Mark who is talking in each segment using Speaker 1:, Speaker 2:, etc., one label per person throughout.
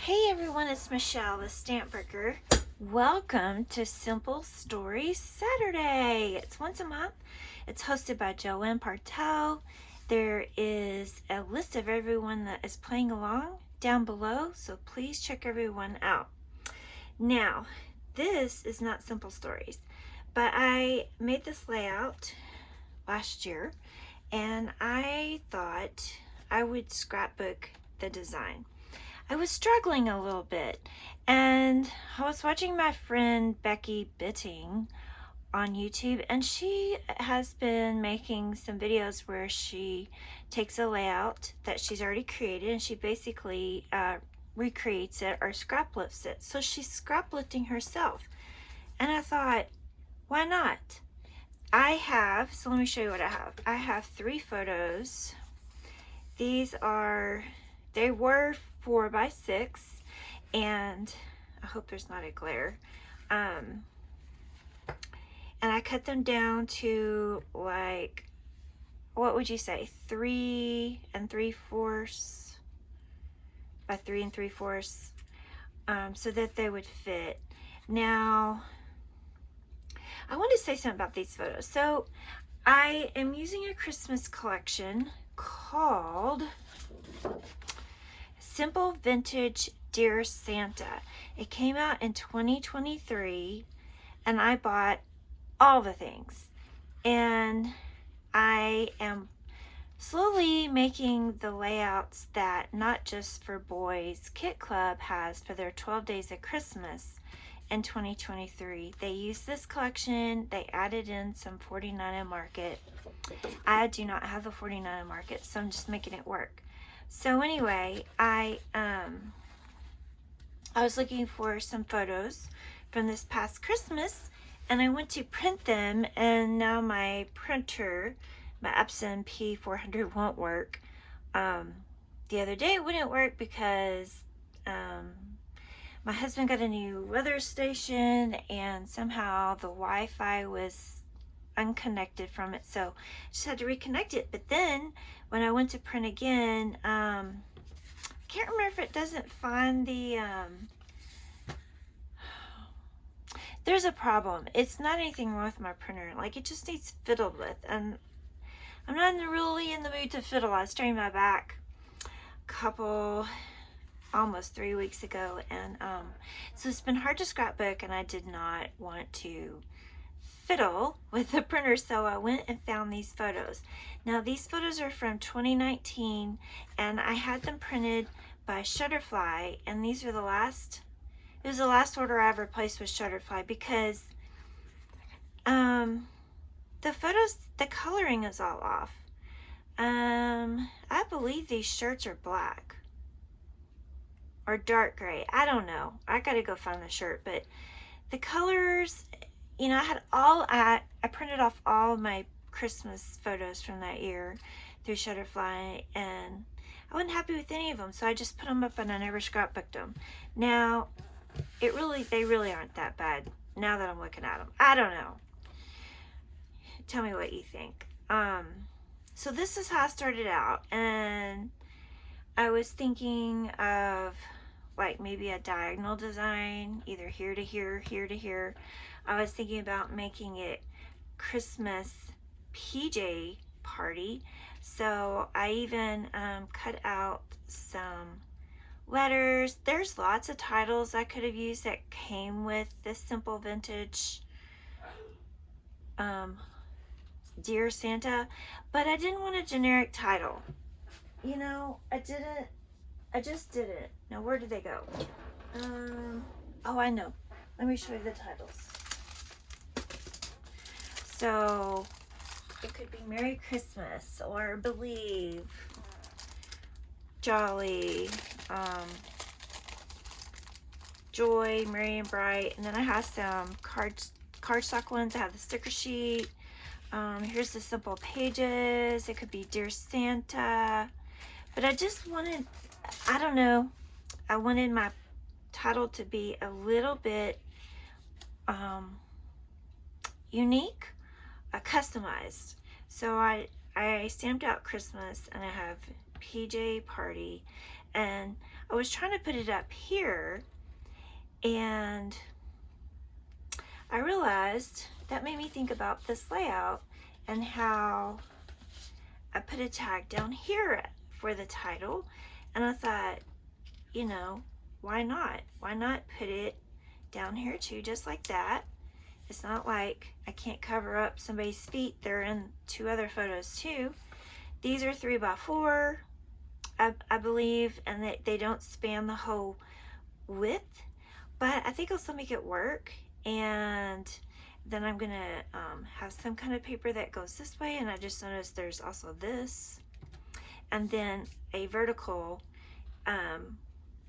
Speaker 1: Hey everyone, it's Michelle, the Stamp Breaker. Welcome to Simple Stories Saturday. It's once a month. It's hosted by Joanne Partel. There is a list of everyone that is playing along down below, so please check everyone out. Now, this is not Simple Stories, but I made this layout last year, and I thought I would scrapbook the design. I was struggling a little bit, and I was watching my friend Becky Bitting on YouTube, and she has been making some videos where she takes a layout that she's already created and she basically recreates it or scrap lifts it. So she's scrap lifting herself, and I thought, why not? So let me show you what I have. I have 3 photos. They were 4x6, and I hope there's not a glare. And I cut them down to, like, what would you say, 3 3/4 by 3 3/4, so that they would fit. Now, I want to say something about these photos. So I am using a Christmas collection called Simple Vintage Dear Santa. It came out in 2023, and I bought all the things. And I am slowly making the layouts that Not Just for Boys Kit Club has for their 12 Days of Christmas in 2023. They used this collection. They added in some 49 Market. I do not have the 49 Market, so I'm just making it work. So anyway, I was looking for some photos from this past Christmas, and I went to print them, and now my printer, my Epson P400, won't work. The other day it wouldn't work because my husband got a new weather station, and somehow the Wi-Fi was unconnected from it, so I just had to reconnect it. But then when I went to print again, can't remember if it doesn't find the there's a problem. It's not anything wrong with my printer, like it just needs fiddled with, and I'm not really in the mood to fiddle. I strained my back almost 3 weeks ago, and so it's been hard to scrapbook, and I did not want to fiddle with the printer, so I went and found these photos. Now these photos are from 2019, and I had them printed by Shutterfly, and these are it was the last order I ever placed with Shutterfly, because the photos, the coloring is all off. I believe these shirts are black or dark gray. I don't know. I gotta go find the shirt, but the colors, you know, I printed off all of my Christmas photos from that year through Shutterfly, and I wasn't happy with any of them, so I just put them up and I never scrapbooked them. Now, they really aren't that bad now that I'm looking at them. I don't know. Tell me what you think. So this is how I started out, and I was thinking of like maybe a diagonal design, either here to here, here to here. I was thinking about making it Christmas PJ party, so I even cut out some letters. There's lots of titles I could have used that came with this Simple Vintage Dear Santa, but I didn't want a generic title. You know, I just didn't. Now, where did they go? Oh, I know. Let me show you the titles. So, it could be Merry Christmas, or Believe, Jolly, Joy, Merry and Bright, and then I have some cardstock ones. I have the sticker sheet. Here's the simple pages. It could be Dear Santa, but I just wanted, I don't know, I wanted my title to be a little bit unique, customized. So I stamped out Christmas, and I have PJ Party, And I was trying to put it up here, and I realized that made me think about this layout and how I put a tag down here for the title. And I thought, you know, why not? Why not put it down here too, just like that? It's not like I can't cover up somebody's feet. They're in 2 other photos too. These are 3x4, I believe, and they don't span the whole width, but I think I'll still make it work. And then I'm gonna have some kind of paper that goes this way, and I just noticed there's also this, and then a vertical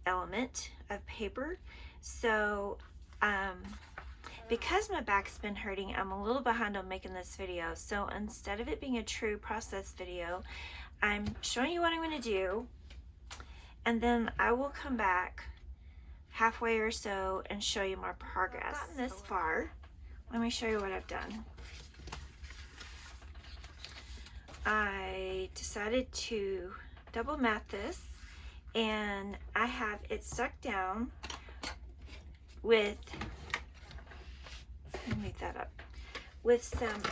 Speaker 1: element of paper. So because my back's been hurting, I'm a little behind on making this video. So instead of it being a true process video, I'm showing you what I'm going to do, and then I will come back halfway or so and show you my progress. I've gotten this far. Let me show you what I've done. I decided to double mat this, and I have it stuck down with, let me move that up, with some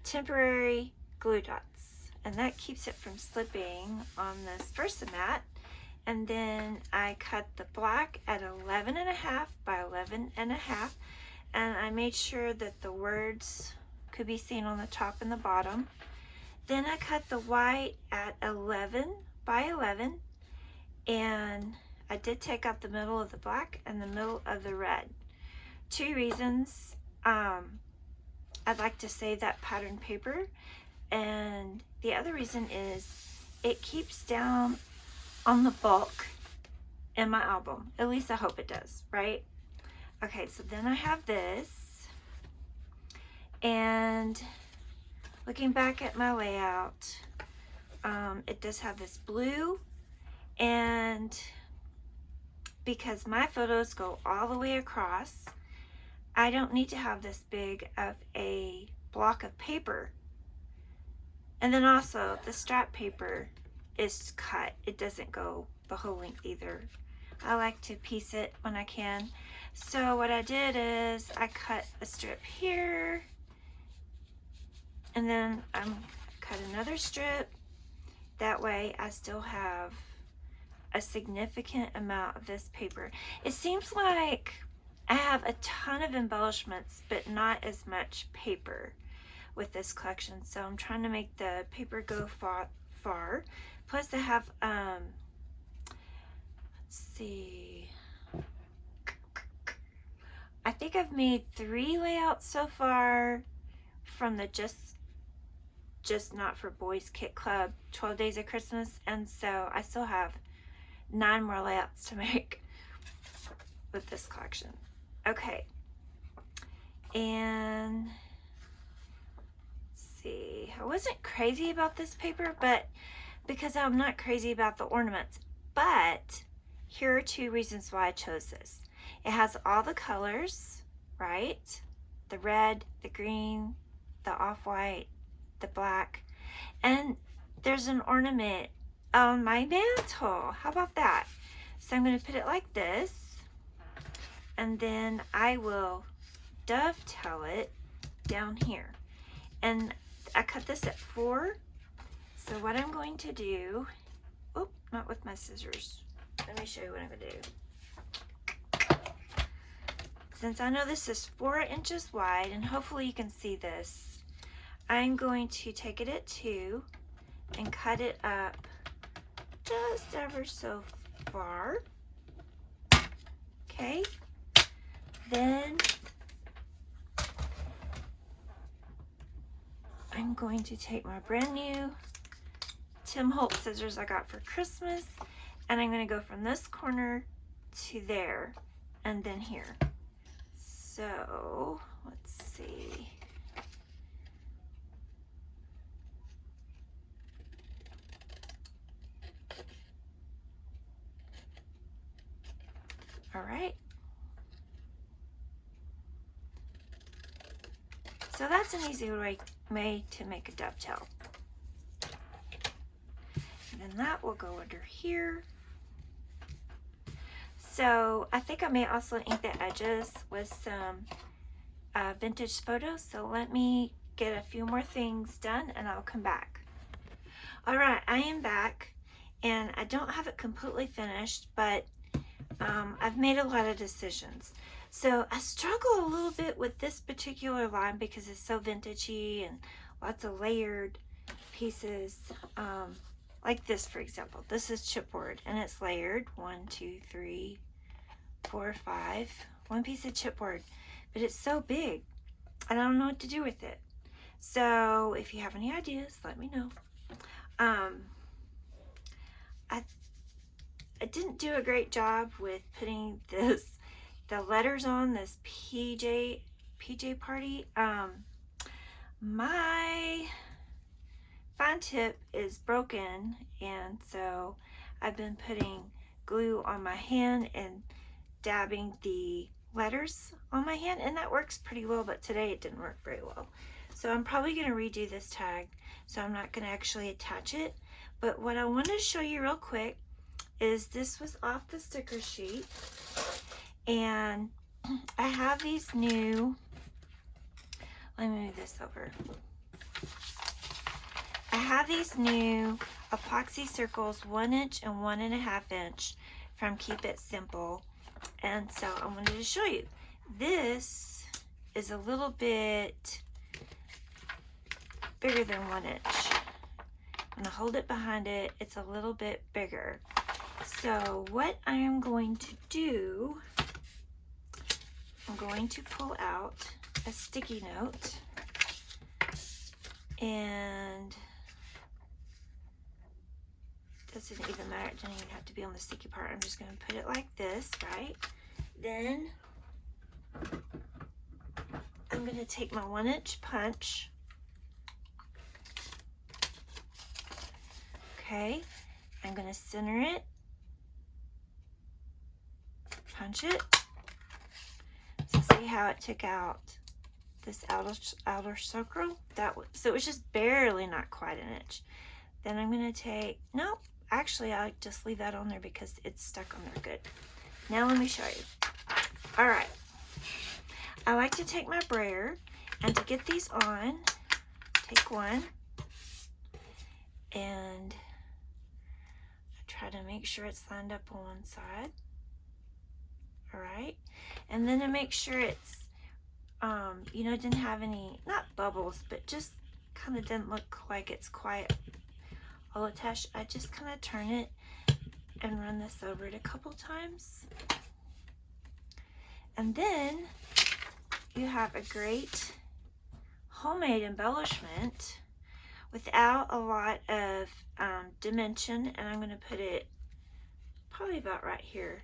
Speaker 1: temporary glue dots, and that keeps it from slipping on this Versamat. And then I cut the black at 11.5 by 11.5, and I made sure that the words could be seen on the top and the bottom. Then I cut the white at 11 by 11, and I did take out the middle of the black and the middle of the red. 2 reasons. I'd like to save that pattern paper, and the other reason is it keeps down on the bulk in my album. At least I hope it does, right? Okay, so then I have this, and looking back at my layout, it does have this blue, and because my photos go all the way across, I don't need to have this big of a block of paper. And then also the strap paper is cut. It doesn't go the whole length either. I like to piece it when I can. So what I did is I cut a strip here, and then I'm cut another strip. That way I still have a significant amount of this paper. It seems like I have a ton of embellishments, but not as much paper with this collection. So I'm trying to make the paper go far. Plus I have, let's see, I think I've made 3 layouts so far from the Just Not for Boys Kit Club 12 Days of Christmas, and so I still have 9 more layouts to make with this collection. Okay, and let's see, I wasn't crazy about this paper, but because I'm not crazy about the ornaments, but here are 2 reasons why I chose this. It has all the colors, right? The red, the green, the off-white, the black, and there's an ornament on my mantle. How about that? So I'm going to put it like this, and then I will dovetail it down here. And I cut this at 4. So what I'm going to do, oh, not with my scissors. Let me show you what I'm going to do. Since I know this is 4 inches wide, and hopefully you can see this, I'm going to take it at 2 and cut it up just ever so far. Okay. Then I'm going to take my brand new Tim Holtz scissors I got for Christmas, and I'm going to go from this corner to there and then here. So let's see. All right. So that's an easy way to make a dovetail. then that will go under here. So I think I may also ink the edges with some vintage photos. So let me get a few more things done and I'll come back. All right, I am back and I don't have it completely finished, but I've made a lot of decisions. So I struggle a little bit with this particular line because it's so vintagey and lots of layered pieces. Like this, for example. This is chipboard and it's layered. 1, 2, 3, 4, 5. One piece of chipboard, but it's so big and I don't know what to do with it. So if you have any ideas, let me know. I didn't do a great job with putting the letters on this PJ party. My fine tip is broken, and so I've been putting glue on my hand and dabbing the letters on my hand, and that works pretty well, but today it didn't work very well. So I'm probably going to redo this tag, so I'm not going to actually attach it. But what I wanted to show you real quick is this was off the sticker sheet, and I have these new, let me move this over. I have these new epoxy circles, 1 inch and 1.5 inch from Keep It Simple. And so I wanted to show you. This is a little bit bigger than 1 inch. When I hold it behind it, it's a little bit bigger. So what I am going to do, I'm going to pull out a sticky note, and doesn't even matter, it doesn't even have to be on the sticky part. I'm just going to put it like this, right? Then I'm going to take my 1 inch punch. Okay, I'm going to center it, punch it. So see how it took out this outer circle? So it was just barely, not quite 1 inch. Then I'm going to take, nope, actually I'll just leave that on there because it's stuck on there good. Now let me show you. All right, I like to take my brayer, and to get these on, take one and try to make sure it's lined up on one side. All right, and then to make sure it's you know, it didn't have any, not bubbles, but just kind of didn't look like it's quite all attached, I just kind of turn it and run this over it a couple times. And then you have a great homemade embellishment without a lot of dimension. And I'm going to put it probably about right here.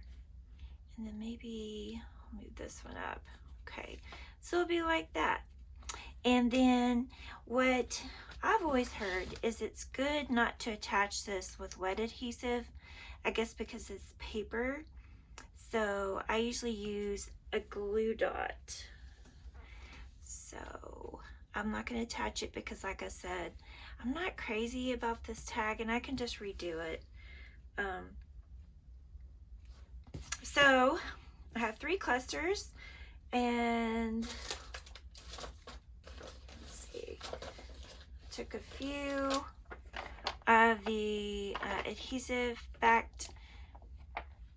Speaker 1: And then maybe I'll move this one up. Okay, so it'll be like that. And then what I've always heard is it's good not to attach this with wet adhesive, I guess because it's paper. So I usually use a glue dot. So I'm not going to attach it because, like I said, I'm not crazy about this tag and I can just redo it. So I have 3 clusters, and let's see, took a few of the adhesive backed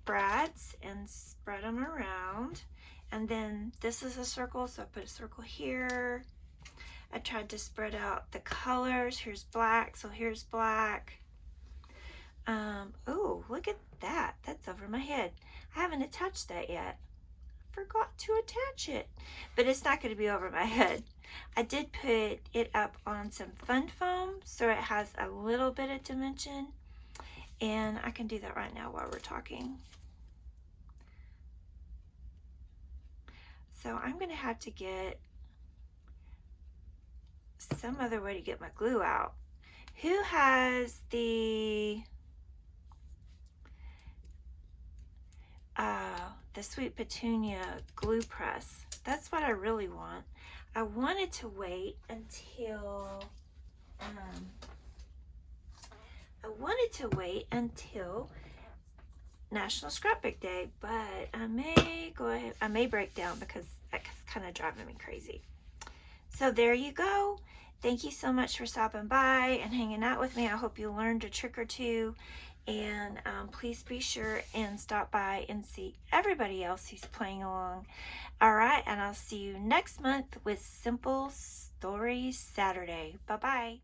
Speaker 1: brads and spread them around. And then this is a circle, so I put a circle here. I tried to spread out the colors. Here's black, so here's black. Oh, look at that. That's over my head. I haven't attached that yet. Forgot to attach it, but it's not going to be over my head. I did put it up on some fun foam, so it has a little bit of dimension, and I can do that right now while we're talking. So I'm going to have to get some other way to get my glue out. Who has the Sweet Petunia glue press? That's what I really want. I wanted to wait until I wanted to wait until National Scrapbook Day, but I may break down because that's kind of driving me crazy. So there you go. Thank you so much for stopping by and hanging out with me. I hope you learned a trick or two. And please be sure and stop by and see everybody else who's playing along. All right, and I'll see you next month with Simple Stories Saturday. Bye-bye.